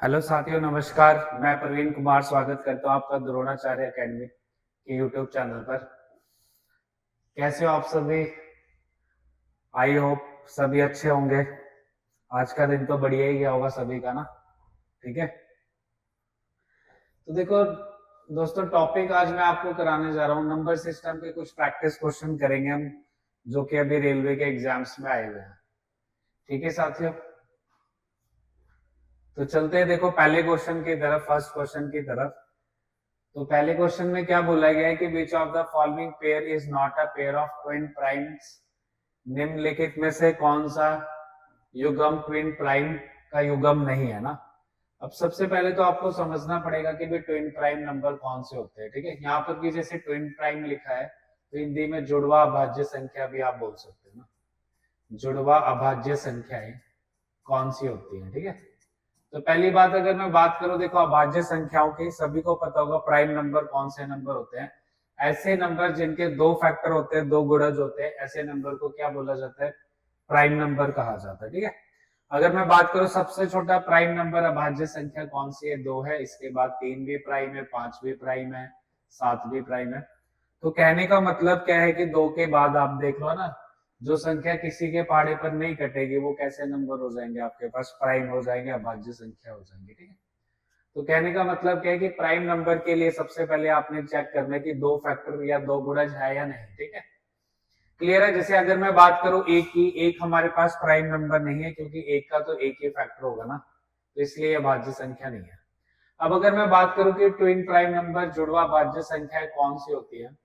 Hello साथियों, नमस्कार। मैं प्रवीण कुमार स्वागत करता हूं आपका द्रोणाचार्य एकेडमी के यूट्यूब चैनल पर। कैसे हो आप सभी? आई होप सभी अच्छे होंगे। आज का दिन तो बढ़िया ही गया होगा सभी का ना। ठीक है, तो देखो दोस्तों, टॉपिक आज मैं आपको कराने जा रहा हूँ नंबर सिस्टम के कुछ प्रैक्टिस क्वेश्चन करेंगे हम, जो कि अभी रेलवे के एग्जाम्स में आए हुए हैं। ठीक है साथियों, तो चलते हैं देखो पहले क्वेश्चन की तरफ, फर्स्ट क्वेश्चन की तरफ। तो पहले क्वेश्चन में क्या बोला गया है कि which of the following pair is not a pair of twin primes. निम्नलिखित में से कौन सा युग्म ट्विन प्राइम का युग्म नहीं है ना। अब सबसे पहले तो आपको समझना पड़ेगा कि भाई ट्विन प्राइम नंबर कौन से होते हैं। ठीक है, यहाँ पर भी जैसे ट्विन प्राइम लिखा है तो हिंदी में जुड़वा अभाज्य संख्या भी आप बोल सकते हो ना। जुड़वा अभाज्य संख्याएं कौन सी होती है? ठीक है, तो पहली बात अगर मैं बात करूं, देखो अभाज्य संख्याओं की सभी को पता होगा प्राइम नंबर कौन से नंबर होते हैं। ऐसे नंबर जिनके दो फैक्टर होते हैं, दो गुणज होते हैं, ऐसे नंबर को क्या बोला जाता है? प्राइम नंबर कहा जाता है। ठीक है, अगर मैं बात करूं सबसे छोटा प्राइम नंबर अभाज्य संख्या कौन सी है? 2 है। इसके बाद 3 भी प्राइम है, 5 भी प्राइम है, 7 भी प्राइम है। तो कहने का मतलब क्या है कि 2 के बाद आप देख लो ना, जो संख्या किसी के पहाड़े पर नहीं कटेगी वो कैसे नंबर हो जाएंगे आपके पास? प्राइम हो जाएंगे, अभाज्य संख्या हो जाएंगे। ठीक है, तो कहने का मतलब क्या है कि प्राइम नंबर के लिए सबसे पहले आपने चेक करना है कि दो फैक्टर या दो गुणज है या नहीं। ठीक है, क्लियर है? जैसे अगर मैं बात करूं एक की, एक हमारे पास प्राइम नंबर नहीं है क्योंकि एक का तो एक ही फैक्टर होगा ना, तो इसलिए अभाज्य संख्या नहीं है। अब अगर मैं बात करूं कि ट्विन प्राइम नंबर जुड़वा अभाज्य संख्या कौन सी होती है,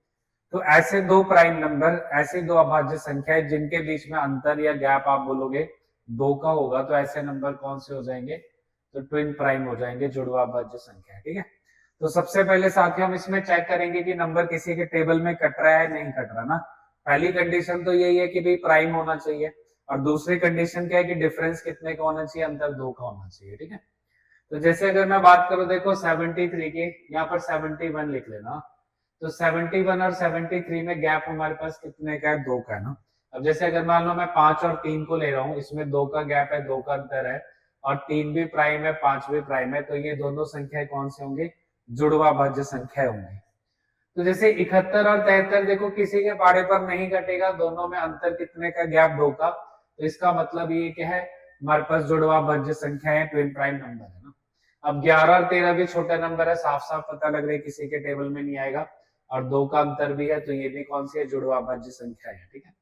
तो ऐसे दो प्राइम नंबर, ऐसे दो अभाज्य संख्याएं जिनके बीच में अंतर या गैप आप बोलोगे 2 का होगा, तो ऐसे नंबर कौन से हो जाएंगे? तो ट्विन प्राइम हो जाएंगे, जुड़वा अभाज्य संख्या। ठीक है, तो सबसे पहले साथियों हम इसमें चेक करेंगे कि नंबर किसी के टेबल में कट रहा है नहीं कट रहा ना। पहली कंडीशन तो यही है कि भाई प्राइम होना चाहिए, और दूसरी कंडीशन क्या है कि डिफरेंस कितने का होना चाहिए? अंतर 2 का होना चाहिए। ठीक है, तो जैसे अगर मैं बात करूं, देखो 73 की, यहाँ पर 71 लिख लेना। तो 71 और 73 में गैप हमारे पास कितने का है? 2 का है ना। अब जैसे अगर मान लो मैं 5 और 3 को ले रहा हूँ, इसमें 2 का गैप है, 2 का अंतर है, और 3 भी प्राइम है, 5 भी प्राइम है, तो ये दोनों संख्याएं कौन सी होंगी? जुड़वा भाज्य संख्या होंगी। तो जैसे 71 और 73 देखो किसी के पाड़े पर नहीं कटेगा, दोनों में अंतर कितने का? गैप 2 का। तो इसका मतलब ये क्या है? हमारे पास जुड़वा भाज्य संख्या है, ट्विन प्राइम नंबर है ना। अब 11 और 13 भी छोटा नंबर है, साफ साफ पता लग रहा है किसी के टेबल में नहीं आएगा, और 2 का अंतर भी है, तो ये भी कौन सी है? जुड़वा भाज्य संख्या है। ठीक है,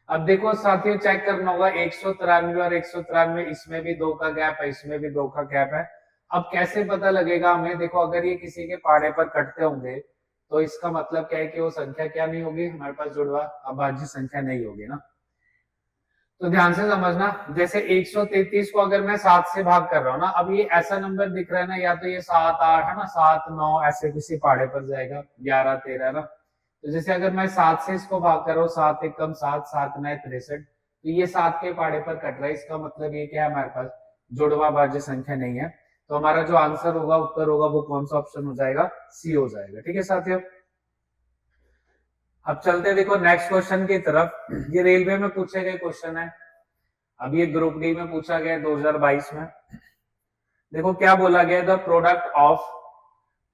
अब देखो साथियों चेक करना होगा 193 और 193, इसमें भी 2 का गैप है, इसमें भी 2 का गैप है। अब कैसे पता लगेगा हमें? देखो अगर ये किसी के पहाड़े पर कटते होंगे तो इसका मतलब क्या है कि वो संख्या क्या नहीं होगी? हमारे पास जुड़वा अभाज्य संख्या नहीं होगी ना। तो ध्यान से समझना, जैसे 133 को अगर मैं 7 से भाग कर रहा हूँ ना, अब ये ऐसा नंबर दिख रहा है ना, या तो ये 7 8 है ना, 7 9 ऐसे किसी पहाड़े पर जाएगा, 11 13 ना। तो जैसे अगर मैं 7 से इसको भाग कर रहा हूँ, 7 एकम 7, 7 9 63, तो ये 7 के पहाड़े पर कट रहा है। इसका मतलब ये क्या है? हमारे पास जुड़वा भाज्य संख्या नहीं है। तो हमारा जो आंसर होगा, उत्तर होगा, वो कौन सा ऑप्शन हो जाएगा? सी हो जाएगा। ठीक है साथियों, अब चलते देखो नेक्स्ट क्वेश्चन की तरफ। ये रेलवे में पूछे गए क्वेश्चन है, अब ये ग्रुप डी में पूछा गया 2022 में। देखो क्या बोला गया, the product of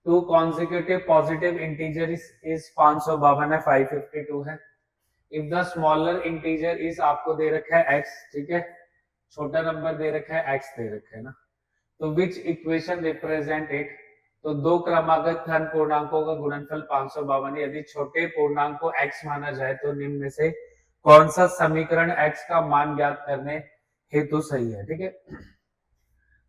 to consecutive positive integer is 552 है, 552 है। If the smaller integer is, आपको दे रखा है x, ठीक है, छोटा नंबर दे रखा है x दे रखा है ना। तो विच इक्वेशन रिप्रेजेंट इट? तो दो क्रमागत धन पूर्णांकों का गुणनफल 552, यदि छोटे पूर्णांक को x माना जाए तो निम्न में से कौन सा समीकरण x का मान ज्ञात करने हेतु सही है? ठीक है,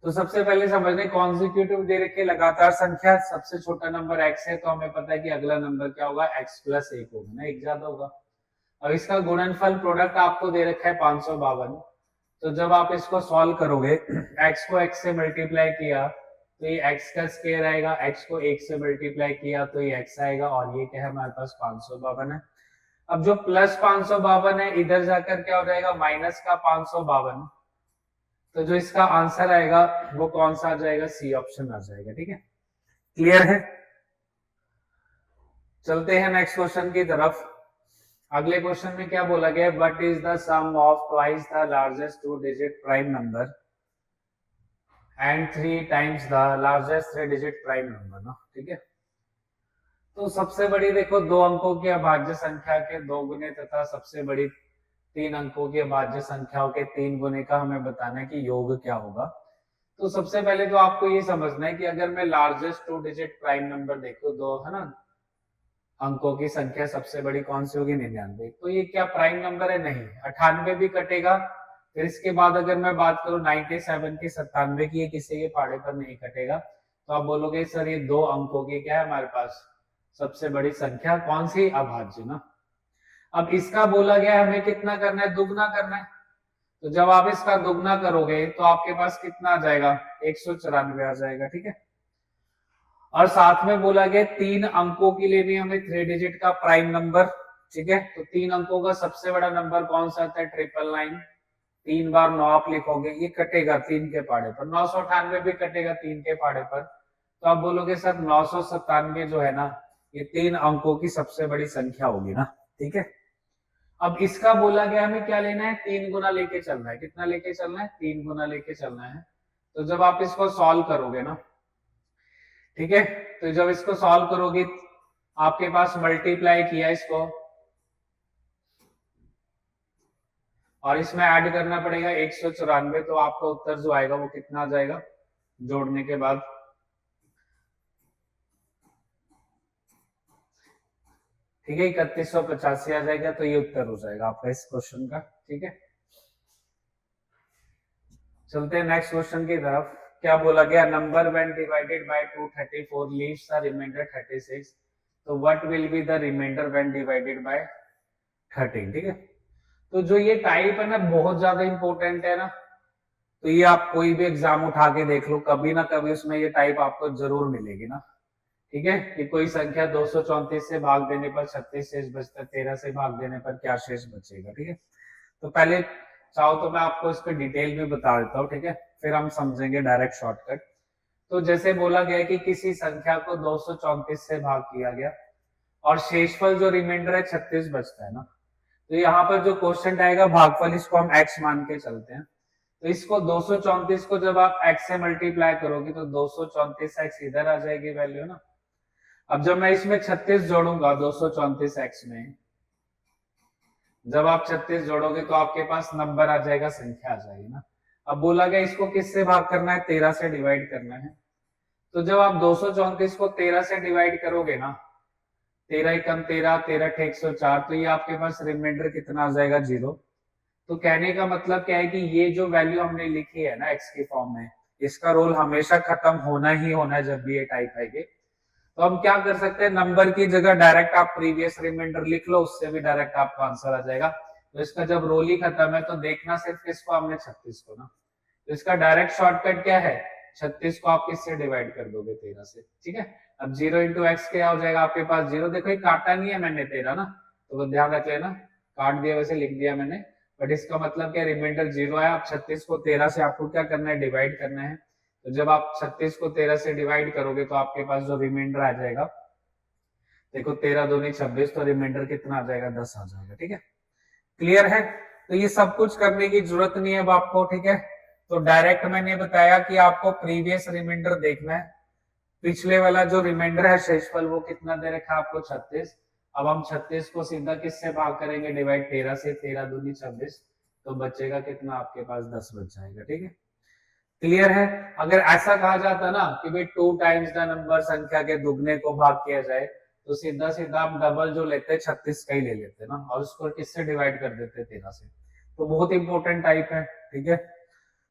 तो सबसे पहले समझने, कॉन्सिक्यूटिव दे रखे लगातार संख्या, सबसे छोटा नंबर x है, तो हमें पता है कि अगला नंबर क्या होगा? x प्लस 1 होगा ना, एक ज्यादा होगा। अब इसका गुणनफल प्रोडक्ट आपको दे रखा है 552, तो जब आप इसको सॉल्व करोगे, x को x से मल्टीप्लाई किया तो ये x का स्क्वायर आएगा, x को 1 से मल्टीप्लाई किया तो ये x आएगा, और ये क्या है? हमारे पास 552 है। अब जो प्लस 552 है, इधर जाकर क्या हो जाएगा? माइनस का 552। तो जो इसका आंसर आएगा वो कौन सा आ जाएगा? सी ऑप्शन आ जाएगा। ठीक है, क्लियर है? चलते हैं नेक्स्ट क्वेश्चन की तरफ। अगले क्वेश्चन में क्या बोला गया? What is the sum of twice the largest two digit prime number and 3 times the largest 3 digit prime number ना, ठीक है। तो सबसे बड़ी देखो 2 अंकों की अभाज्य संख्या के 2 गुने तथा सबसे बड़ी 3 अंकों की अभाज्य संख्याओं के 3 गुने का हमें बताना है कि योग क्या होगा। तो सबसे पहले तो आपको ये समझना है कि अगर मैं लार्जेस्ट 2 डिजिट प्राइम नंबर देखूं, दो है ना अंकों की संख्या, सबसे बड़ी कौन सी होगी 99, तो ये क्या प्राइम नंबर है? नहीं। 98 भी कटेगा। फिर इसके बाद अगर मैं बात करूं 97 की, 97 की, ये किसी के पहाड़े पर नहीं कटेगा। तो आप बोलोगे सर ये 2 अंकों की क्या है हमारे पास सबसे बड़ी संख्या, कौन सी? अभाज्य ना। अब इसका बोला गया है हमें कितना करना है? दुगना करना है। तो जब आप इसका दुगना करोगे तो आपके पास कितना आ जाएगा? 194 आ जाएगा, ठीक है। और साथ में बोला गया 3 अंकों के लिए भी हमें 3 डिजिट का प्राइम नंबर, ठीक है। तो 3 अंकों का सबसे बड़ा नंबर कौन सा आता है? 999। 3 बार 9 आप लिखोगे, ये कटेगा 3 के पहाड़े पर। 998 भी कटेगा 3 के पहाड़े पर। तो आप बोलोगे सर 997 जो है ना, ये 3 अंकों की सबसे बड़ी संख्या होगी ना, ठीक है। अब इसका बोला गया हमें क्या लेना है? 3 गुना लेके चलना है। कितना लेके चलना है? 3 गुना लेके चलना है। तो जब आप इसको सॉल्व करोगे ना, ठीक है, तो जब इसको सॉल्व करोगे आपके पास मल्टीप्लाई किया इसको और इसमें ऐड करना पड़ेगा 194, तो आपका उत्तर जो आएगा वो कितना आ जाएगा जोड़ने के बाद? ठीक है, 3185 आ जाएगा। तो ये उत्तर हो जाएगा आपका इस क्वेश्चन का, ठीक है। चलते हैं नेक्स्ट क्वेश्चन की तरफ। क्या बोला गया? Number when divided by 234 leaves the remainder 36, तो what will be the remainder when divided by 13, ठीक है। तो जो ये टाइप है ना बहुत ज्यादा इंपॉर्टेंट है ना, तो ये आप कोई भी एग्जाम उठा के देख लो, कभी ना कभी उसमें ये टाइप आपको जरूर मिलेगी ना, ठीक है। कि कोई संख्या 234 से भाग देने पर 36 शेष बचता है, 13 से भाग देने पर क्या शेष बचेगा, ठीक है। तो पहले चाहो तो मैं आपको इसका डिटेल भी बता देता हूँ, ठीक है, फिर हम समझेंगे डायरेक्ट शॉर्टकट। तो जैसे बोला गया कि किसी संख्या को 234 से भाग किया गया और शेषफल जो रिमाइंडर है 36 बचता है ना, तो यहाँ पर जो क्वेश्चन आएगा भागफल, इसको हम x मान के चलते हैं। तो इसको 234 को जब आप x से मल्टीप्लाई करोगे तो 234x इधर आ जाएगी वैल्यू ना। अब जब मैं इसमें 36 जोड़ूंगा 234x में, जब आप 36 जोड़ोगे तो आपके पास नंबर आ जाएगा, संख्या आ जाएगी ना। अब बोला गया इसको किससे भाग करना है? 13 से डिवाइड करना है। तो जब आप 234 को 13 से डिवाइड करोगे ना, 13 एकम 13, 13 ठे 104, तो ये आपके पास रिमाइंडर कितना आ जाएगा? 0। तो कहने का मतलब क्या है कि ये जो वैल्यू हमने लिखी है ना x के फॉर्म में, इसका रोल हमेशा खत्म होना ही होना है जब भी ये टाइप आएगी। तो हम क्या कर सकते हैं? नंबर की जगह डायरेक्ट आप प्रीवियस रिमाइंडर लिख लो, उससे भी डायरेक्ट आपका आंसर आ जाएगा। तो इसका जब रोल ही खत्म है तो देखना सिर्फ किसको, हमने 36 को ना। तो इसका डायरेक्ट शॉर्टकट क्या है? 36 को आप किससे डिवाइड कर दोगे? 13 से, ठीक है। अब 0 इंटू एक्स क्या हो जाएगा आपके पास? 0। देखो ये काटा नहीं है मैंने 13 ना, तो ध्यान रख लेना, काट दिया वैसे लिख दिया मैंने, बट इसका मतलब क्या? रिमाइंडर 0 है। आप 36 को 13 से आपको क्या करना है? डिवाइड करना है। तो जब आप 36 को 13 से डिवाइड करोगे तो आपके पास जो रिमाइंडर आ जाएगा, देखो 13 दूनी 26, तो रिमाइंडर कितना आ जाएगा? 10 आ जाएगा, ठीक है। क्लियर है? तो ये सब कुछ करने की जरूरत नहीं है अब आपको, ठीक है। तो डायरेक्ट मैंने बताया कि आपको प्रीवियस रिमाइंडर देखना है। पिछले वाला जो रिमाइंडर है शेषफल, वो कितना दे रखा है आपको? 36। अब हम 36 को सीधा किससे भाग करेंगे? डिवाइड 13 से। 13 दूनी 26, तो बचेगा कितना आपके पास? 10 बच जाएगा, ठीक है। क्लियर है? अगर ऐसा कहा जाता ना कि भाई 2 टाइम्स द नंबर, संख्या के दुगने को भाग किया जाए, तो सीधा सीधा आप डबल जो लेते 36 का ही ले लेते ना, और उसको किससे डिवाइड कर देते? 13 से। तो बहुत इंपॉर्टेंट टाइप है, ठीक है।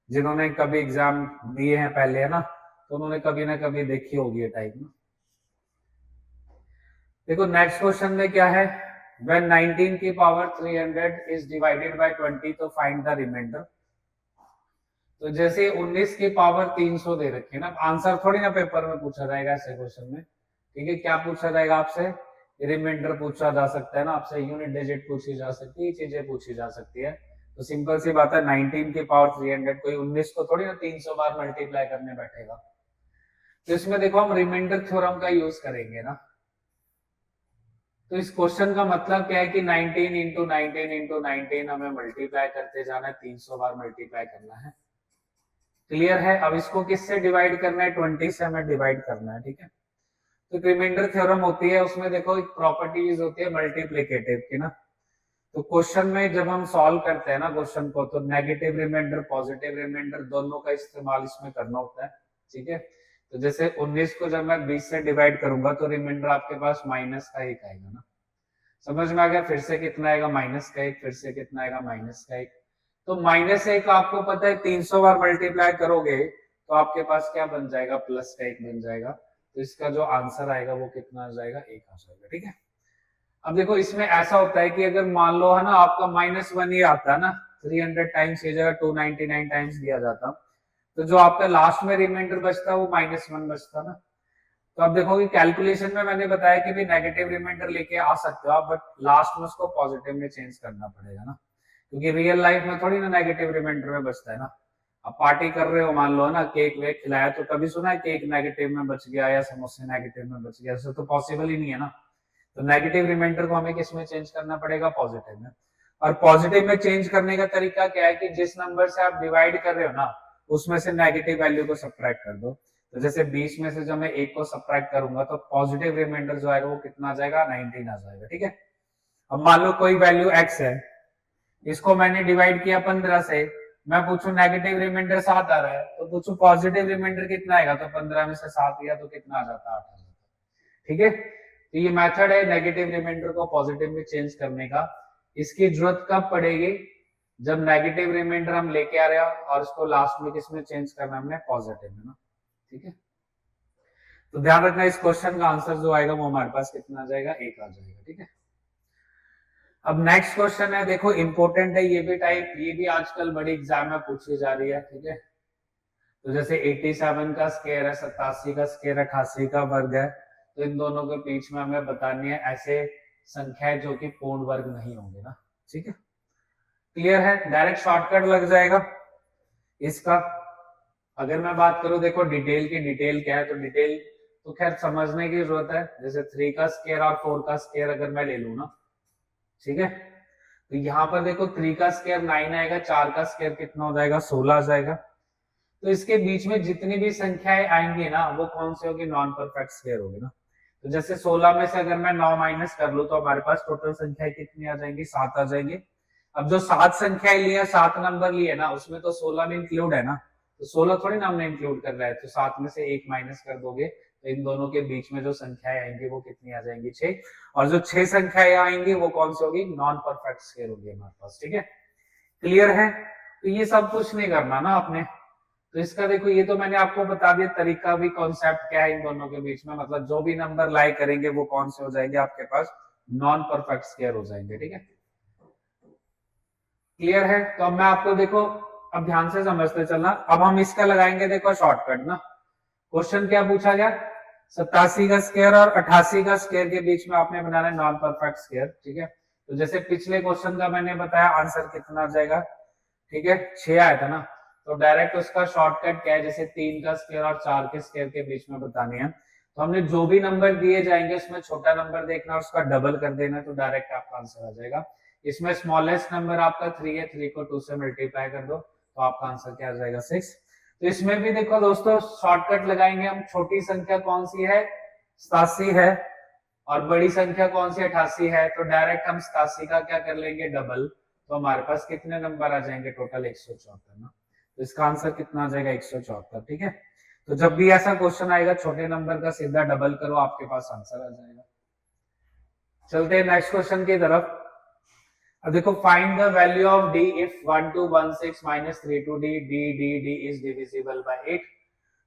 जिन्होंने कभी एग्जाम दिए हैं पहले है ना, तो उन्होंने कभी ना कभी देखी होगी ये टाइप ना। देखो नेक्स्ट क्वेश्चन में क्या है? when 19 की पावर 300 is divided by 20 तो फाइंड द रिमाइंडर। तो जैसे 19 की पावर 300 दे रखी है ना, आंसर थोड़ी ना पेपर में पूछा जाएगा ऐसे क्वेश्चन में, ठीक है। क्या पूछा जाएगा आपसे? रिमाइंडर पूछा जा सकता है ना आपसे, यूनिट डिजिट पूछी जा सकती है, चीजें पूछी जा सकती है। तो सिंपल सी बात है, 19 की पावर 300, कोई 19 को थोड़ी ना 300 बार मल्टीप्लाई करने बैठेगा। तो इसमें देखो हम रिमाइंडर थ्योरम का यूज करेंगे ना। तो इस क्वेश्चन का मतलब क्या है कि 19 इंटू 19 इंटू 19 हमें मल्टीप्लाई करते जाना है, 300 बार मल्टीप्लाई करना है। क्लियर है? अब इसको किससे डिवाइड करना है? 20 से हमें डिवाइड करना है, ठीक है। तो रिमाइंडर थ्योरम होती है, उसमें देखो एक प्रॉपर्टीज होती है मल्टीप्लिकेटिव की ना। तो क्वेश्चन में जब हम सॉल्व करते हैं ना क्वेश्चन को, तो नेगेटिव रिमाइंडर पॉजिटिव रिमाइंडर दोनों का इस्तेमाल इसमें करना होता है, ठीक है। तो जैसे 19 को जब मैं 20 से डिवाइड करूंगा तो रिमाइंडर आपके पास माइनस का 1 आएगा ना। समझ में आ गया? फिर से कितना आएगा? माइनस का 1, फिर से कितना आएगा? माइनस का 1। तो माइनस 1 आपको पता है 300 बार मल्टीप्लाई करोगे तो आपके पास क्या बन जाएगा? प्लस का 1 बन जाएगा। तो इसका जो आंसर आएगा वो कितना आ जाएगा? 1 आ जाएगा, ठीक है। अब देखो इसमें ऐसा होता है कि अगर मान लो है ना आपका -1 ही आता है ना, 300 टाइम्स ये जगह 299 टाइम्स दिया जाता, तो जो आपका लास्ट में रिमाइंडर बचता है वो -1 बचता ना। तो अब देखो कि कैलकुलेशन में मैंने बताया कि भी नेगेटिव रिमाइंडर लेके आ सकते हो आप, बट लास्ट में उसको पॉजिटिव में चेंज करना पड़ेगा ना, क्योंकि रियल लाइफ में थोड़ी ना नेगेटिव रिमाइंडर में बचता है ना। अब पार्टी कर रहे हो, मान लो ना केक वेक खिलाया, तो कभी सुना है केक नेगेटिव में बच गया या समोसे नेगेटिव में बच गया? ऐसा तो पॉसिबल ही नहीं है ना। तो नेगेटिव रिमाइंडर को हमें किस में चेंज करना पड़ेगा? पॉजिटिव में। और पॉजिटिव में चेंज करने का तरीका क्या है कि जिस नंबर से आप डिवाइड कर रहे हो ना उसमें से नेगेटिव वैल्यू को सब्ट्रैक्ट कर दो। तो जैसे 20 में से जब मैं 1 को सब्ट्रैक्ट करूंगा तो पॉजिटिव रिमाइंडर जो आएगा वो कितना आ जाएगा? 19 आ जाएगा, ठीक है। अब मान लो कोई वैल्यू x है, इसको मैंने डिवाइड किया 15 से, मैं पूछूं नेगेटिव रिमाइंडर 7 आ रहा है, तो पूछूं पॉजिटिव रिमाइंडर कितना आएगा, तो 15 में से 7 गया तो कितना आ जाता? 8 आ जाता, ठीक है। तो ये मेथड है नेगेटिव रिमाइंडर को पॉजिटिव में चेंज करने का। इसकी जरूरत कब पड़ेगी? जब नेगेटिव रिमाइंडर हम लेके आ रहे हैं और उसको लास्ट में किसमें चेंज करना हमने? पॉजिटिव में ना, ठीक है। तो ध्यान रखना इस क्वेश्चन का आंसर जो आएगा वो हमारे पास कितना आ जाएगा? 1 आ जाएगा, ठीक है। अब नेक्स्ट क्वेश्चन है, देखो इंपॉर्टेंट है ये भी टाइप, ये भी आजकल बड़ी एग्जाम में पूछी जा रही है, ठीक है। तो जैसे 87 का स्क्वायर है, 87 का स्क्वायर 88 का वर्ग है, तो इन दोनों के बीच में हमें बतानी है ऐसे संख्याएं जो कि पूर्ण वर्ग नहीं होंगे ना, ठीक है। क्लियर है? डायरेक्ट शॉर्टकट लग जाएगा इसका। अगर मैं बात करूं, देखो डिटेल की डिटेल क्या है, तो डिटेल तो खैर समझने की जरूरत है। जैसे 3 का स्क्वायर और 4 का स्क्वायर अगर मैं ले लू ना, ठीक है, तो यहाँ पर देखो 3 का स्क्वायर 9 आएगा, 4 का स्क्वायर कितना हो जाएगा? 16 आ जाएगा। तो इसके बीच में जितनी भी संख्याएं आएंगी ना वो कौन सी होगी? नॉन परफेक्ट स्क्वायर होगी ना। तो जैसे 16 में से अगर मैं 9 माइनस कर लूं तो हमारे पास टोटल संख्याएं कितनी आ जाएंगी? 7 आ जाएंगी। अब जो 7 संख्याएं लिए, 7 नंबर लिए ना, उसमें तो 16 भी इंक्लूड है ना, तो 16 थोड़ी ना हमने इंक्लूड कर रहा है, तो 7 में से 1 माइनस कर दोगे तो इन दोनों के बीच में जो संख्याएं आएंगी वो कितनी आ जाएंगी? 6। और जो 6 संख्याएं आएंगी वो कौन सी होगी? नॉन परफेक्ट स्क्वायर होगी हमारे पास, ठीक है। क्लियर है? तो ये सब कुछ नहीं करना ना आपने। तो इसका देखो ये तो मैंने आपको बता दिया तरीका भी, कॉन्सेप्ट क्या है इन दोनों के बीच में, मतलब जो भी नंबर लाई करेंगे वो कौन से हो जाएंगे आपके पास? नॉन परफेक्ट स्क्वायर हो जाएंगे, ठीक है। क्लियर है? तो अब मैं आपको देखो, अब ध्यान से समझते चलना। अब हम इसका लगाएंगे देखो शॉर्टकट ना। क्वेश्चन क्या पूछा गया? 87 का स्क्वायर और 88 का स्क्वायर के बीच में आपने बनाना है नॉन परफेक्ट स्क्वायर, ठीक है। तो जैसे पिछले क्वेश्चन का मैंने बताया आंसर कितना आ जाएगा, ठीक है, 6 आया था ना। तो डायरेक्ट उसका शॉर्टकट क्या है? जैसे 3 का स्क्वायर और 4 के स्क्वायर के बीच में बतानी है, तो हमने जो भी नंबर दिए जाएंगे उसमें छोटा नंबर देखना और उसका डबल कर देना, तो डायरेक्ट आपका आंसर आ जाएगा। इसमें स्मॉलेस्ट नंबर आपका 3 है, 3 को 2 से मल्टीप्लाई कर दो तो आपका आंसर क्या आ जाएगा? 6। तो इसमें भी देखो दोस्तों शॉर्टकट लगाएंगे हम। छोटी संख्या कौन सी है? 87 है। और बड़ी संख्या कौन सी? 88 है। तो डायरेक्ट हम 87 का क्या कर लेंगे? डबल। तो हमारे पास कितने नंबर आ जाएंगे? टोटल 174 ना। तो इसका आंसर कितना आ जाएगा? 174, ठीक है। तो जब भी ऐसा क्वेश्चन आएगा छोटे नंबर का सीधा डबल करो, आपके पास आंसर आ जाएगा। चलते हैं नेक्स्ट क्वेश्चन की तरफ। अब देखो, find the value of d if 1216 minus 32d d is divisible by 8।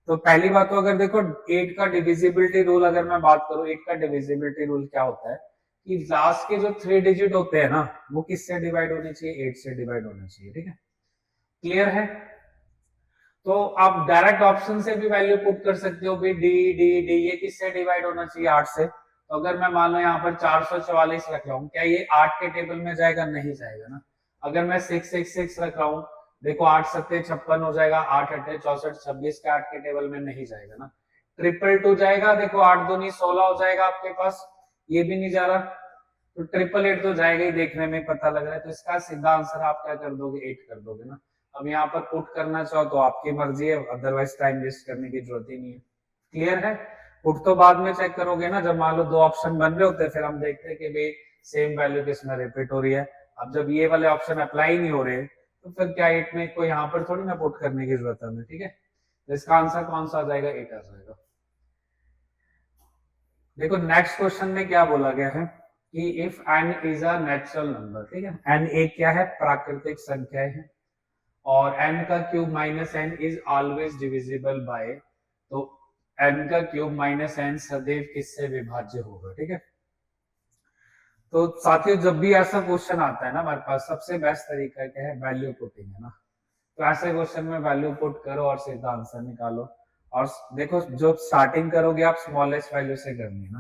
तो पहली बात तो अगर देखो 8 का डिविजिबिलिटी रूल अगर मैं बात करूं, 8 का डिविजिबिलिटी रूल क्या होता है कि लास्ट के जो 3 डिजिट होते हैं ना वो किससे डिवाइड होने चाहिए? 8 से डिवाइड होना चाहिए, ठीक है। क्लियर है? तो आप डायरेक्ट ऑप्शन से भी वैल्यू पुट कर सकते हो, डी ये किससे डिवाइड होना चाहिए? 8 से। तो अगर मैं मान लो यहाँ पर 444 रख रहा हूँ, क्या ये 8 के टेबल में जाएगा? नहीं जाएगा ना। अगर मैं 666 रख रहा हूँ, देखो 8 सत्ते 56 हो जाएगा, 8 अट्ठे 64, 26 का 8 के टेबल में नहीं जाएगा ना। 222 जाएगा, देखो 8 दूनी 16 हो जाएगा आपके पास, ये भी नहीं जा रहा। तो 888 तो जाएगा ही, देखने में पता लग रहा है। तो इसका सीधा आंसर आप क्या कर दोगे? 8 कर दोगे ना। अब यहाँ पर पुट करना चाहो तो आपकी मर्जी है, अदरवाइज टाइम वेस्ट करने की जरूरत ही नहीं है। क्लियर है? पुट तो बाद में चेक करोगे ना, जब मान लो दो ऑप्शन बन रहे होते हैं, फिर हम देखते हैं कि भाई सेम वैल्यू किसमें रिपीट हो रही है। अब जब ये वाले ऑप्शन अप्लाई नहीं हो रहे तो फिर क्या इट में कोई यहाँ पर थोड़ी ना पुट करने की जरूरत है हमें, ठीक है। तो इसका आंसर कौन सा आ जाएगा? 8 आ जाएगा। देखो नेक्स्ट क्वेश्चन में क्या बोला गया है कि if n is a natural number, ठीक है, n एक क्या है? प्राकृतिक संख्या है, और n का cube minus n is always divisible by, तो n का क्यूब माइनस n सदैव किससे विभाज्य होगा, ठीक है। तो साथियों जब भी ऐसा क्वेश्चन आता है ना हमारे पास, सबसे बेस्ट तरीका क्या है? वैल्यू पुटिंग, है ना। तो ऐसे क्वेश्चन में वैल्यू पुट करो और सीधा आंसर निकालो। और देखो जो स्टार्टिंग करोगे आप स्मॉलेस्ट वैल्यू से करनी है ना,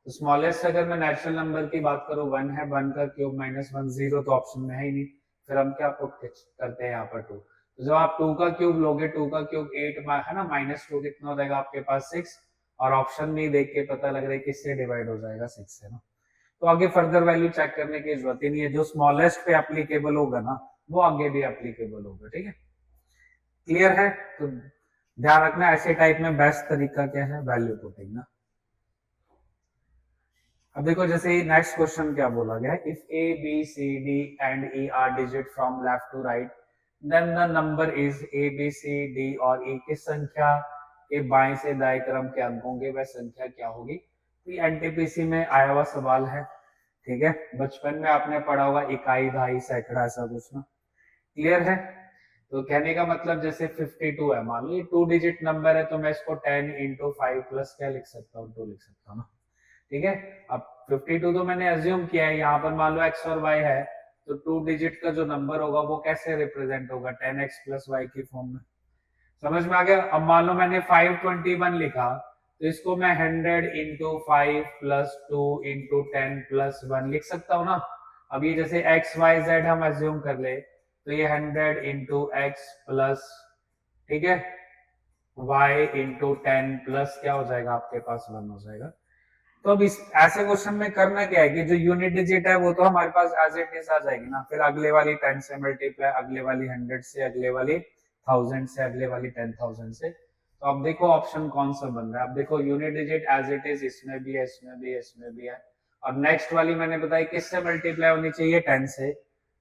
तो स्मॉलेस्ट अगर मैं नेचुरल नंबर की बात करूं 1 है, 1 का क्यूब माइनस 1 0, तो ऑप्शन में है ही नहीं, फिर हम क्या पुट करते हैं यहाँ पर 2। तो जब आप 2 का क्यूब लोगे, 2 का क्यूब 8 है ना, माइनस 2 कितना हो जाएगा आपके पास? 6, और ऑप्शन में देख के पता लग रहा है किससे डिवाइड हो जाएगा? 6 से ना। तो आगे फर्दर वैल्यू चेक करने की जरूरत ही नहीं है, जो स्मॉलेस्ट पे एप्लीकेबल होगा ना वो आगे भी एप्लीकेबल होगा, ठीक है। क्लियर है? तो ध्यान रखना ऐसे टाइप में बेस्ट तरीका क्या है? वैल्यू पुटिंग ना। अब देखो जैसे नेक्स्ट क्वेश्चन क्या बोला गया है, if A B C D and E are digit from left to right then the number is A B C D और ई किस संख्या के बाएं से दाएं क्रम के अंक होंगे, वह संख्या क्या होगी? तो ये एनटीपीसी में आया हुआ सवाल है, ठीक है। बचपन में आपने पढ़ा होगा इकाई, दहाई, सैकड़ा, ऐसा कुछ ना। क्लियर है? तो कहने का मतलब जैसे 52 है, मान लो ये 2 डिजिट नंबर है, तो मैं इसको 10 इंटू 5 प्लस क्या लिख सकता हूँ? 2 लिख सकता हूँ ना, ठीक है। अब 52 तो मैंने एज्यूम किया है, यहाँ पर मान लो x और y है, तो 2 डिजिट का जो नंबर होगा वो कैसे रिप्रेजेंट होगा? 10x प्लस y की फॉर्म में। समझ में आ गया? अब मान लो मैंने 521 लिखा, तो इसको मैं 100 इंटू 5 प्लस 2 इंटू 10 प्लस 1 लिख सकता हूँ ना। अब ये जैसे x y z हम एज्यूम कर ले, तो ये 100 इंटू एक्स प्लस, ठीक है, y इंटू 10 प्लस क्या हो जाएगा आपके पास? 1 हो जाएगा। तो अब इस ऐसे क्वेश्चन में करना क्या है कि जो यूनिट डिजिट है वो तो हमारे पास एज इट इज आ जाएगी ना, फिर अगले वाली 10 से मल्टीप्लाई, अगले वाली 100 से, अगले वाली 1000 से, अगले वाली 10,000 से। तो अब देखो ऑप्शन कौन सा बन रहा है। अब देखो unit digit as it is इसमें भी है, इसमें भी है, इसमें भी है, और नेक्स्ट वाली मैंने बताई किससे मल्टीप्लाई होनी चाहिए? 10 से,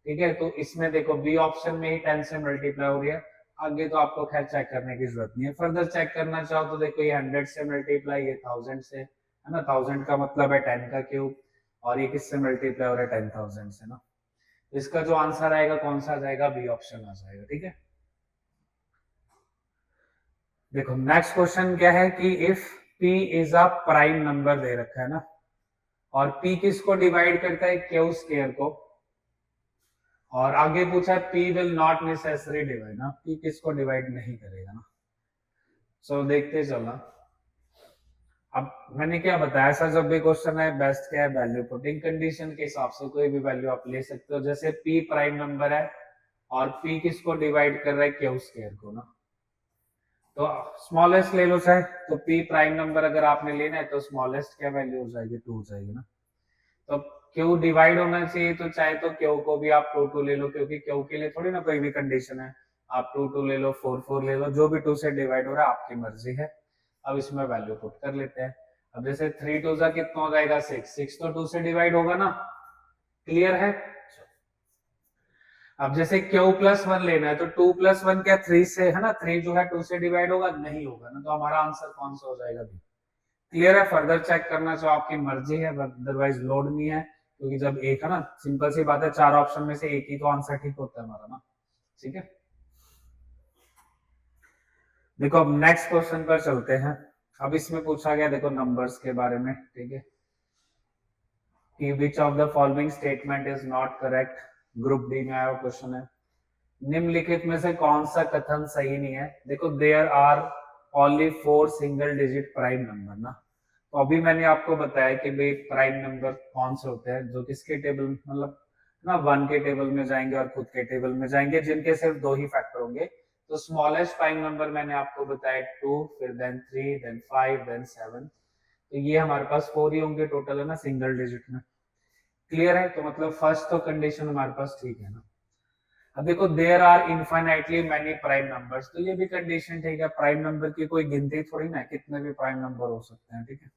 ठीक है। तो इसमें देखो बी ऑप्शन में ही 10 से मल्टीप्लाई हो रही है। आगे तो आपको खैर चेक करने की जरूरत नहीं है। फर्दर चेक करना चाहो तो देखो ये 100 से मल्टीप्लाई, ये 1000 से, है ना। 1000 का मतलब है 10 का क्यूब, और ये किससे मल्टीप्लाई हो रहा है? 10,000 से ना। इसका जो आंसर आएगा कौन सा आ जाएगा? बी ऑप्शन आ जाएगा, ठीक है। देखो नेक्स्ट क्वेश्चन क्या है कि if p is a prime number दे रखा है ना, और p किसको डिवाइड करता है? क्यू स्क्वायर को। और आगे पूछा p will not necessary divide ना, p किसको डिवाइड नहीं करेगा ना। सो देखते चलना। अब मैंने क्या बताया, ऐसा जब भी क्वेश्चन है बेस्ट क्या है? Value putting. कंडीशन के हिसाब से कोई भी वैल्यू आप ले सकते हो, जैसे p प्राइम नंबर है और p किसको डिवाइड कर रहा है? क्यू स्क्वायर को ना। तो स्मॉलेस्ट ले लो चाहे, तो p प्राइम नंबर अगर आपने लेना है तो स्मॉलेस्ट क्या वैल्यू हो जाएगी? 2 हो जाएगी ना। तो q डिवाइड होना चाहिए, तो चाहे तो q को भी आप 2 2 ले लो, क्योंकि q के लिए थोड़ी ना कोई भी कंडीशन है। आप 2 2 ले लो, 4 4 ले लो, जो भी 2 से डिवाइड हो रहा है आपकी मर्जी है। अब इसमें वैल्यू पुट कर लेते हैं। अब जैसे 3 2 जा कितना हो जाएगा? 6, 6 तो 2 से डिवाइड होगा ना। क्लियर है? अब जैसे q प्लस 1 लेना है, तो 2 प्लस 1 क्या 3 से, है ना। 3 जो है 2 से डिवाइड होगा? नहीं होगा ना, तो हमारा आंसर कौन सा हो जाएगा? भी क्लियर है? फर्दर चेक करना चाहो आपकी मर्जी है, अदरवाइज लोड नहीं है, क्योंकि जब एक है ना, सिंपल सी बात है, 4 ऑप्शन में से एक ही तो आंसर ठीक होता है हमारा ना, ठीक है। देखो अब नेक्स्ट क्वेश्चन पर चलते हैं। अब इसमें पूछा गया देखो नंबर्स के बारे में, ठीक है, कि which of the following statement is not correct. Group D में आया क्वेश्चन है, निम्नलिखित में से कौन सा कथन सही नहीं है। देखो there are only 4 single digit prime number ना। तो अभी मैंने आपको बताया कि भाई प्राइम नंबर कौन से होते हैं, जो किसके टेबल मतलब ना 1 के टेबल में जाएंगे और खुद के टेबल में जाएंगे, जिनके सिर्फ 2 ही फैक्टर होंगे। तो स्मॉलेस्ट प्राइम नंबर मैंने आपको बताया 2, फिर देन 3, देन 5, देन 7। तो ये हमारे पास 4 ही होंगे टोटल, है ना, सिंगल डिजिट में। क्लियर है? तो मतलब फर्स्ट तो कंडीशन हमारे पास ठीक है ना। अब देखो there are infinitely many prime numbers, तो ये भी कंडीशन ठीक है, प्राइम नंबर की कोई गिनती थोड़ी ना, कितने भी प्राइम नंबर हो सकते हैं, ठीक है,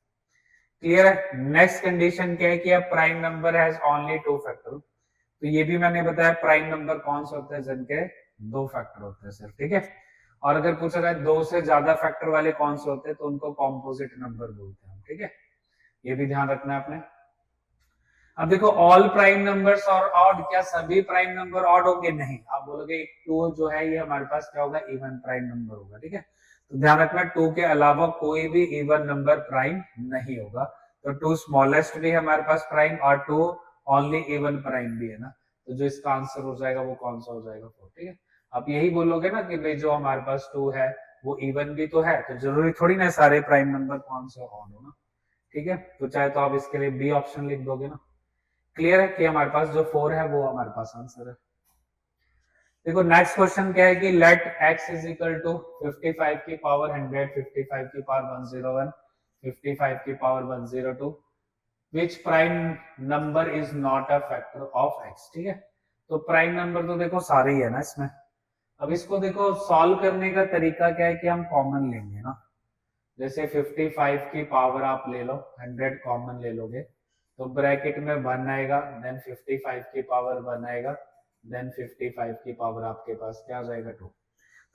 क्लियर है। नेक्स्ट कंडीशन क्या है कि अब prime number has only 2 factor, तो ये भी मैंने बताया प्राइम नंबर कौन से होते हैं जिनके 2 फैक्टर होते हैं सिर्फ, ठीक है। और अगर पूछा जाए 2 से ज्यादा फैक्टर वाले कौन से होते हैं तो उनको कॉम्पोजिट नंबर बोलते हैं, ठीक है, ये भी ध्यान रखना है आपने। अब देखो ऑल प्राइम नंबर्स और ऑड, क्या सभी प्राइम नंबर ऑड होंगे? नहीं, आप बोलोगे 2 जो है ये हमारे पास क्या होगा, इवन प्राइम नंबर होगा, ठीक है। तो ध्यान रखना 2 के अलावा कोई भी इवन नंबर प्राइम नहीं होगा, तो 2 स्मॉलेस्ट भी हमारे पास प्राइम और 2 ओनली इवन प्राइम भी है ना, तो जो इसका आंसर हो जाएगा वो कौन सा हो जाएगा, 4, ठीक है। आप यही बोलोगे ना कि भाई जो हमारे पास 2 है वो इवन भी तो है, तो जरूरी थोड़ी ना सारे प्राइम नंबर कौन से ऑड हो ना, ठीक है। तो चाहे तो आप इसके लिए बी ऑप्शन लिख दोगे ना, क्लियर है कि हमारे पास जो 4 है वो हमारे पास आंसर है। देखो नेक्स्ट क्वेश्चन क्या है कि let x is equal to 55 की पावर 100, 55 की पावर 101, 55 की power 102, which prime number is not a factor of x, ठीक है। तो प्राइम नंबर तो देखो सारे ही है ना इसमें। अब इसको देखो सॉल्व करने का तरीका क्या है कि हम कॉमन लेंगे ना, जैसे 55 की पावर आप ले लो, 100 कॉमन ले लोगे, तो ब्रैकेट में 1 आएगा, देन 55 की पावर 1 आएगा, देन 55 की पावर आपके पास क्या आ जाएगा 2।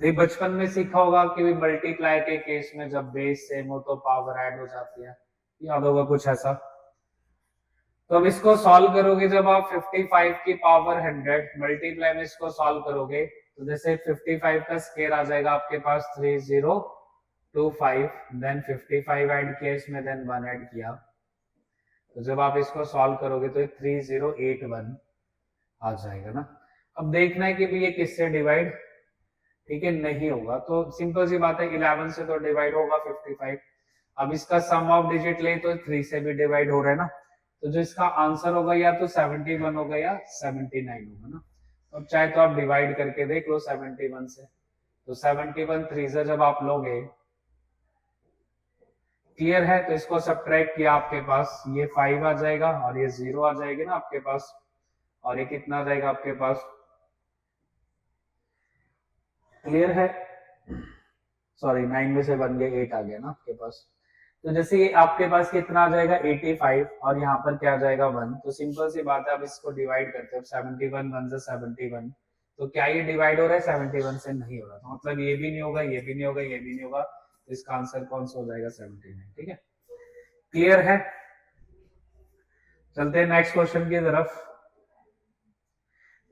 तो ये बचपन में सीखा होगा कि मल्टीप्लाई के केस में जब बेस सेम हो तो पावर ऐड हो जाती है, याद होगा कुछ ऐसा। तो अब इसको सॉल्व करोगे, जब आप 55 की पावर 100 मल्टीप्लाई में इसको सॉल्व करोगे, तो जैसे 55 का स्क्वायर आ जाएगा आपके पास 3025, देन 55 ऐड किया इसमें, देन 1 ऐड किया, तो जब आप इसको सॉल्व करोगे तो 3081 आ जाएगा ना। अब देखना है कि भी ये किससे डिवाइड, ठीक है, नहीं होगा, तो सिंपल सी बात है 11 से तो डिवाइड होगा 55। अब इसका सम ऑफ डिजिट ले तो 3 से भी डिवाइड हो रहा है ना, तो जो इसका आंसर होगा या तो 71 होगा या 79 होगा ना। अब चाहे तो आप डिवाइड करके देख लो 71 से, तो 71 3 से जब आप लोगे, क्लियर है, तो इसको सब्ट्रैक्ट किया आपके पास ये 5 आ जाएगा और ये 0 आ जाएगी ना आपके पास, और ये कितना आ जाएगा आपके पास, क्लियर है, सॉरी 9 में से 1 गए 8 आ गया ना आपके पास। तो जैसे ये आपके पास कितना आ जाएगा 85 और यहाँ पर क्या आ जाएगा 1, तो सिंपल सी बात है, अब इसको डिवाइड करते हैं 71 1 से 71, तो क्या ये डिवाइड हो रहा है 71 से? नहीं हो रहा, तो मतलब ये भी नहीं होगा, ये भी नहीं होगा, ये भी नहीं होगा, तो इसका आंसर कौन सा हो जाएगा 79, ठीक है, क्लियर है। चलते हैं नेक्स्ट क्वेश्चन की तरफ।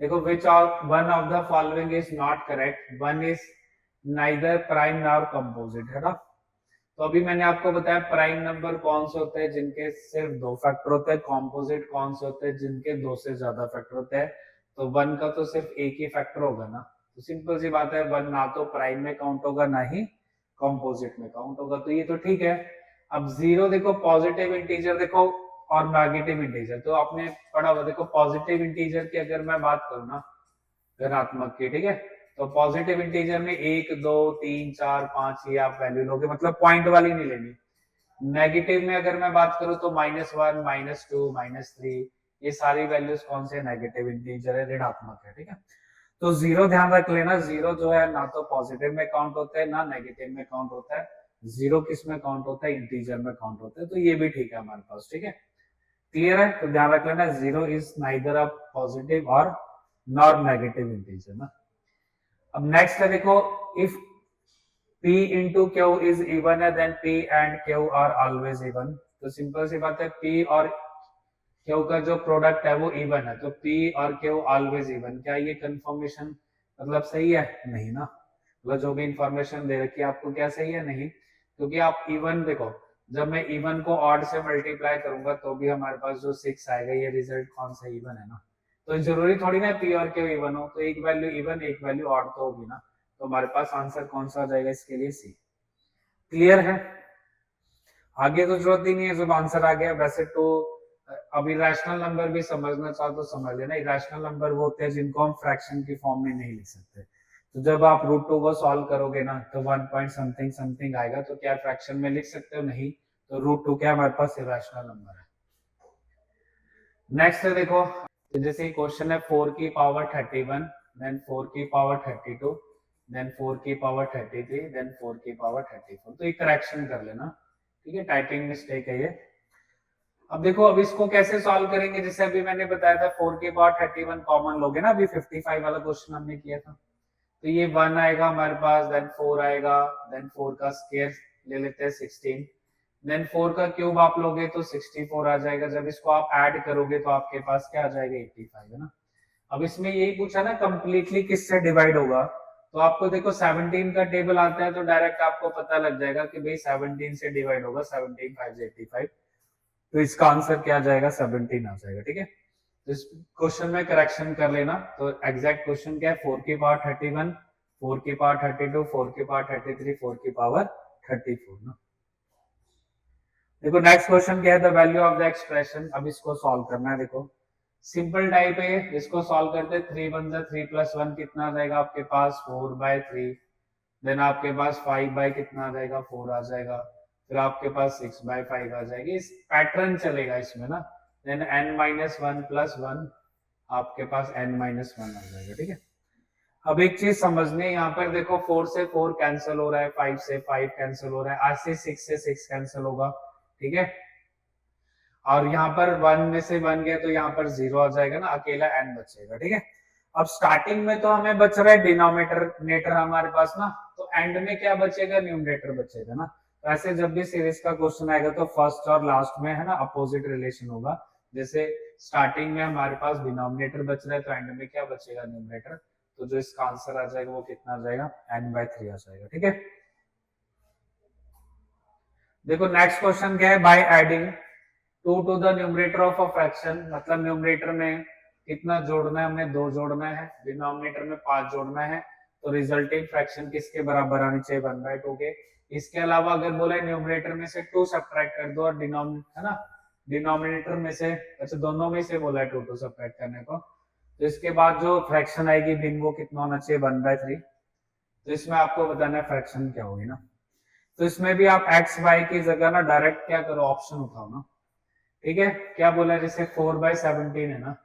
देखो which one of the following is not correct, one is neither prime nor composite, है ना। तो अभी मैंने आपको बताया प्राइम नंबर कौन से होते हैं जिनके सिर्फ 2 फैक्टर होते हैं, कॉम्पोजिट कौन से होते हैं जिनके 2 से ज्यादा फैक्टर होते हैं। तो 1 का तो सिर्फ एक ही फैक्टर होगा ना, तो सिंपल सी बात है 1 ना तो प्राइम में काउंट होगा ना ही कॉम्पोजिट में काउंट होगा, तो ये तो ठीक है। अब 0 देखो पॉजिटिव इंटीजर देखो और नेगेटिव इंटीजर, तो आपने पढ़ा हुआ, देखो पॉजिटिव इंटीजर की अगर मैं बात करूँ ना, धनात्मक की, ठीक है, तो पॉजिटिव इंटीजर में 1 2 3 4 5 ये आप वैल्यू लोगे, मतलब पॉइंट वाली नहीं लेनी। नेगेटिव में अगर मैं बात करूं तो -1 -2 -3 ये सारी वैल्यूज कौन से नेगेटिव इंटीजर है, ऋणात्मक है, ठीक है। तो 0 ध्यान रख लेना, 0 जो है ना तो पॉजिटिव में काउंट होता है ना नेगेटिव में काउंट होता है, 0 किस में काउंट होता है, इंटीजर में काउंट होता है, तो ये भी ठीक है हमारे पास, ठीक है, क्लियर है। तो ध्यान रख लेना 0 इज नाइदर अ पॉजिटिव और नॉट नेगेटिव इंटीजर ना। अब नेक्स्ट है देखो, if P into Q is even है, then P and Q are always even, तो सिंपल सी बात है P और Q का जो प्रोडक्ट है वो इवन है, तो P और Q ऑलवेज इवन, क्या ये कंफर्मेशन मतलब सही है? नहीं ना, मतलब जो भी इंफॉर्मेशन दे रखी है आपको क्या सही है? नहीं, क्योंकि आप इवन देखो, जब मैं इवन को ऑड से मल्टीप्लाई करूंगा तो भी हमारे पास जो 6 आएगा ये रिजल्ट कौन सा इवन है ना, तो जरूरी थोड़ी ना P और Q इवन हो, तो एक वैल्यू इवन एक वैल्यू ऑड तो होगी ना, तो हमारे पास आंसर कौन सा आ जाएगा इसके लिए? सी, क्लियर है। आगे तो जरूरत ही नहीं है, जब आंसर आ गया। वैसे तो अब इरेशनल नंबर भी समझना चाहो तो समझ लेना, इरेशनल नंबर वो होते हैं जिनको हम फ्रैक्शन की फॉर्म में नहीं लिख सकते, तो जब आप √2 को सॉल्व करोगे ना तो 1 पॉइंट समथिंग समथिंग आएगा, तो क्या फ्रैक्शन में लिख सकते हो? नहीं, तो √2 क्या हमारे पास इरेशनल नंबर है। नेक्स्ट है देखो, जैसे क्वेश्चन है 4 की पावर 31, देन 4 की पावर 32, देन 4 की पावर 33, देन 4 की पावर 34। तो ये करेक्शन कर लेना, ठीक है, टाइपिंग मिस्टेक है ये। अब देखो अब इसको कैसे सॉल्व करेंगे, जैसे अभी मैंने बताया था 4 की पावर 31 कॉमन लोगे ना, अभी 55 वाला क्वेश्चन हमने किया था। तो ये 1 आएगा हमारे पास, देन 4 आएगा, देन 4 का स्क्वायर ले लेते हैं 16, देन 4 का क्यूब आप लोगे तो 64 आ जाएगा। जब इसको आप ऐड करोगे तो आपके पास क्या आ जाएगा, 85 है ना। अब इसमें यही पूछा ना कंप्लीटली किससे डिवाइड होगा, तो आपको देखो 17 का टेबल आता है तो डायरेक्ट आपको पता लग जाएगा कि भाई 17 से डिवाइड होगा, 17 5 से 85, तो इसका आंसर क्या आ जाएगा, 17 आ जाएगा, ठीक है। तो इस क्वेश्चन में करेक्शन कर लेना। तो एग्जैक्ट क्वेश्चन क्या है, 4 की पावर 31, 4 की पावर 32, 4 की पावर 33, 4 की पावर 34 ना। देखो नेक्स्ट क्वेश्चन क्या है, the value of the expression. अब इसको सॉल्व करना है, देखो सिंपल टाइप है, इसको सॉल्व करते 3 1 जा 3 + 1 कितना आ जाएगा आपके पास, 4/3, देन आपके पास 5 बाई कितना आ जाएगा, 4 आ जाएगा, फिर आपके पास 6/5 आ जाएगी। इस पैटर्न चलेगा इसमें ना, देन n-1 + 1 आपके पास n-1 आ जाएगा, ठीक है। अब एक चीज समझनी है, यहाँ पर देखो 4 से 4 कैंसिल हो रहा है, 5 से 5 कैंसिल हो रहा है, आज से 6 से 6 कैंसिल होगा, ठीक है। और यहाँ पर 1 में से 1 गया तो यहाँ पर 0 आ जाएगा ना, अकेला n बचेगा, ठीक है। अब स्टार्टिंग में तो हमें बच रहा है डिनोमिनेटर हमारे पास ना, तो एंड में क्या बचेगा, न्यूमरेटर बचेगा ना। तो ऐसे जब भी सीरीज का क्वेश्चन आएगा तो फर्स्ट और लास्ट में है ना अपोजिट रिलेशन होगा। जैसे स्टार्टिंग में हमारे पास डिनोमिनेटर बच रहा है तो एंड में क्या बचेगा, न्यूमरेटर। तो जो इसका आंसर आ जाएगा वो कितना आ जाएगा, n/3 आ जाएगा, ठीक है। देखो नेक्स्ट क्वेश्चन क्या है, by adding 2 to the numerator of a fraction, मतलब न्यूमरेटर में कितना जोड़ना है, हमने 2 जोड़ना है, डिनोमिनेटर में 5 जोड़ना है, तो रिजल्टिंग फ्रैक्शन किसके बराबर आनी चाहिए, 1/2 के। इसके अलावा अगर बोला न्यूमरेटर में से 2 सब्ट्रैक्ट कर दो और डिनोमिनेटर है ना, डिनोमिनेटर में से, अच्छा दोनों में से बोला है 2 सब्ट्रैक्ट करने को, तो इसके बाद जो फ्रैक्शन आएगी बिन वो कितना होना चाहिए, 1/3। तो इसमें आपको बताना है फ्रैक्शन क्या होगी ना। तो इसमें भी आप x y की जगह ना डायरेक्ट क्या करो, ऑप्शन उठाओ ना, ठीक है। क्या बोला है, जैसे 4/17 है ना,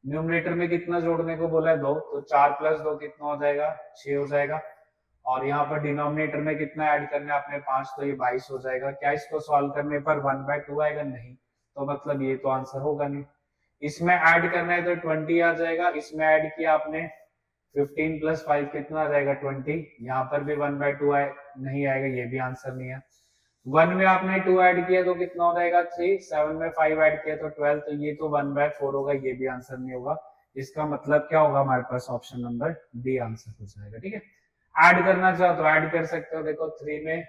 न्यूमरेटर में कितना जोड़ने को बोला है, 2, तो 4 + 2 कितना हो जाएगा, 6 हो जाएगा। और यहाँ पर डिनोमिनेटर में कितना ऐड करना है आपने, 5, तो ये 22 हो जाएगा। क्या इसको सॉल्व करने पर 1/2 आएगा, नहीं, तो मतलब ये तो आंसर होगा नहीं। इसमें ऐड करना है तो 20 आ जाएगा, इसमें ऐड किया आपने 15 + 5 कितना आ जाएगा, 20, यहाँ पर भी 1/2 आए, नहीं आएगा, ये भी आंसर नहीं है। 1 में आपने 2 ऐड किया तो कितना हो जाएगा, 3, 7 में 5 ऐड किया तो 12, तो ये तो 1/4 होगा, ये भी आंसर नहीं होगा। इसका मतलब क्या होगा हमारे पास, ऑप्शन नंबर डी आंसर हो जाएगा, ठीक है। ऐड करना चाहो तो ऐड कर सकते हो, देखो 3 में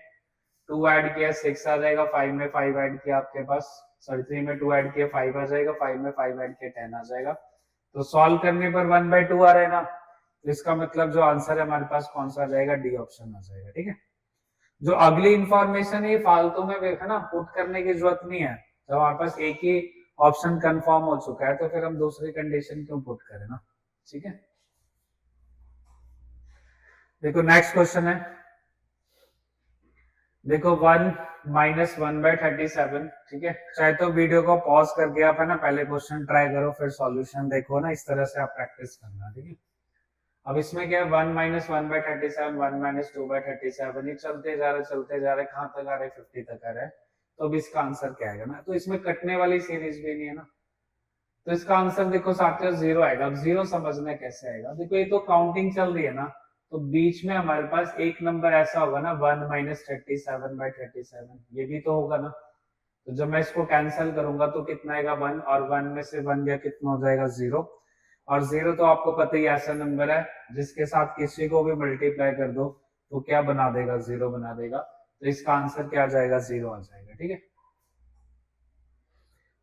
2 ऐड किया 6 आ जाएगा, 5 में 5 ऐड किया आपके पास, सॉरी 3 में 2 ऐड किया 5 आ जाएगा, 5 में 5 ऐड किया 10 आ जाएगा। तो सॉल्व करने पर 1/2 आ रहा है ना, तो इसका मतलब जो आंसर है हमारे पास कौन सा आ जाएगा, डी ऑप्शन आ जाएगा, ठीक है। जो अगली इंफॉर्मेशन है फालतू में है ना, पुट करने की जरूरत नहीं है। जब हमारे पास एक ही ऑप्शन कंफर्म हो चुका है तो फिर हम दूसरी कंडीशन क्यों पुट करें ना, ठीक है। देखो नेक्स्ट क्वेश्चन है, देखो 1 - 1/37, ठीक है। चाहे तो वीडियो को पॉज करके आप है ना पहले क्वेश्चन ट्राई करो, फिर सॉल्यूशन देखो ना, इस तरह से आप प्रैक्टिस करना, ठीक है। अब इसमें क्या है, 1 - 1/37, 1 - 2/37, ये चलते जा रहे कहां तक आ रहे, 50 तक आ रहे हैं। तो अब इसका आंसर क्या आएगा ना, तो इसमें कटने वाली सीरीज भी नहीं है ना, तो इसका आंसर देखो साथियों 0 आएगा। अब 0 समझना कैसे आएगा, देखो ये तो काउंटिंग चल रही है ना, तो बीच में हमारे पास एक नंबर ऐसा होगा ना 1 - 37/37, ये भी तो होगा ना। तो जब मैं इसको कैंसिल करूंगा तो कितना आएगा, 1, और 1 में से 1 गया कितना हो जाएगा, 0। और 0 तो आपको पता ही ऐसा नंबर है जिसके साथ किसी को भी मल्टीप्लाई कर दो तो क्या बना देगा, 0 बना देगा। तो इसका आंसर क्या आ जाएगा, 0 आ जाएगा, ठीक है।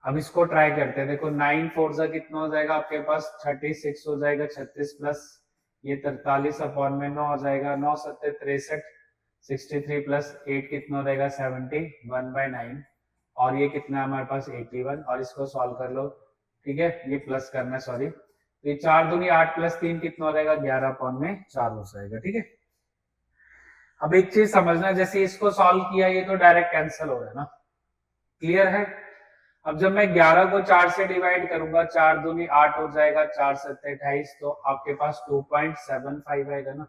अब इसको ट्राई करते हैं, देखो 9 4 जा कितना हो जाएगा आपके पास, 36 हो जाएगा, 36 प्लस ये 43/9 हो जाएगा, 9 7 63, 63 प्लस 8 कितना हो जाएगा, 70, 1/9, और ये कितना है हमारे पास 81, और इसको सॉल्व कर लो, ठीक है। ये प्लस करना है, सॉरी, तो ये 4 दूनी 8 + 3 कितना हो जाएगा, 11/4 हो जाएगा, ठीक है। अब एक चीज समझना, जैसे इसको सॉल्व किया ये तो डायरेक्ट कैंसिल हो रहा है ना, क्लियर है। अब जब मैं 11 को 4 से डिवाइड करूंगा, 4 दूनी 8 हो जाएगा, 4 सत्ते 28, तो आपके पास 2.75 आएगा ना।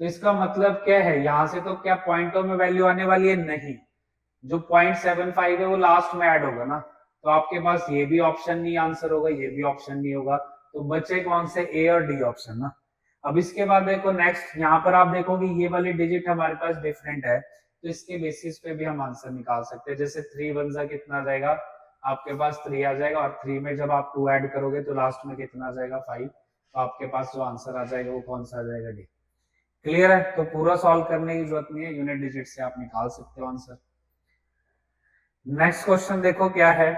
तो इसका मतलब क्या है, यहां से तो क्या पॉइंटों में वैल्यू आने वाली है? नहीं, जो 0.75 है वो लास्ट में ऐड होगा ना। तो आपके पास ये भी ऑप्शन नहीं आंसर होगा, ये भी ऑप्शन नहीं होगा, तो बचे कौन से? ए और डी ऑप्शन ना। अब इसके बाद देखो नेक्स्ट, यहाँ पर आप देखोगे ये वाली डिजिट हमारे पास डिफरेंट है, तो इसके बेसिस पे भी हम आंसर निकाल सकते हैं। जैसे 3 वन जा कितना आ जाएगा आपके पास? 3 आ जाएगा, और 3 में जब आप 2 ऐड करोगे तो लास्ट में कितना आ जाएगा? 5। तो आपके पास जो आंसर आ जाएगा वो कौन सा आ जाएगा? डी। क्लियर है? तो पूरा सॉल्व करने की जरूरत नहीं है, यूनिट डिजिट से आप निकाल सकते हो आंसर। नेक्स्ट क्वेश्चन देखो क्या है।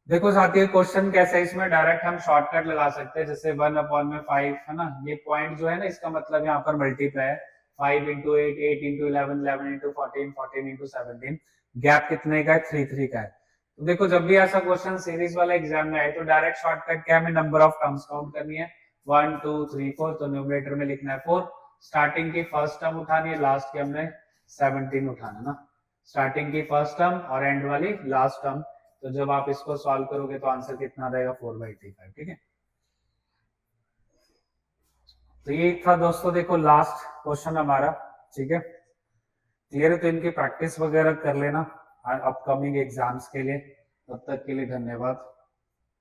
देखो साथियों, क्वेश्चन कैसा है, इसमें डायरेक्ट हम शॉर्टकट लगा सकते हैं, जैसे 1/5 है ना, ये पॉइंट जो है ना, इसका मतलब यहाँ पर मल्टीप्लाई है, 5 into 8, 8 into 11, 11 into 14, 14 into 17, gap कितने का है? 3 3 का है। तो देखो जब भी ऐसा क्वेश्चन सीरीज वाला एग्जाम में आए तो डायरेक्ट शॉर्टकट क्या, हमें नंबर ऑफ टर्म्स काउंट करनी है, 1 2 3 4, तो न्यूमरेटर में लिखना है 4, स्टार्टिंग की फर्स्ट टर्म उठानी है, लास्ट की हमने 17 उठाना ना, स्टार्टिंग की फर्स्ट टर्म और एंड वाली लास्ट टर्म। तो जब आप इसको सॉल्व करोगे तो आंसर कितना रहेगा? 4/85। ठीक है, तो ये था दोस्तों, देखो लास्ट क्वेश्चन हमारा। ठीक है, क्लियर है? तो इनकी प्रैक्टिस वगैरह कर लेना अपकमिंग एग्जाम्स के लिए। तब तक के लिए धन्यवाद।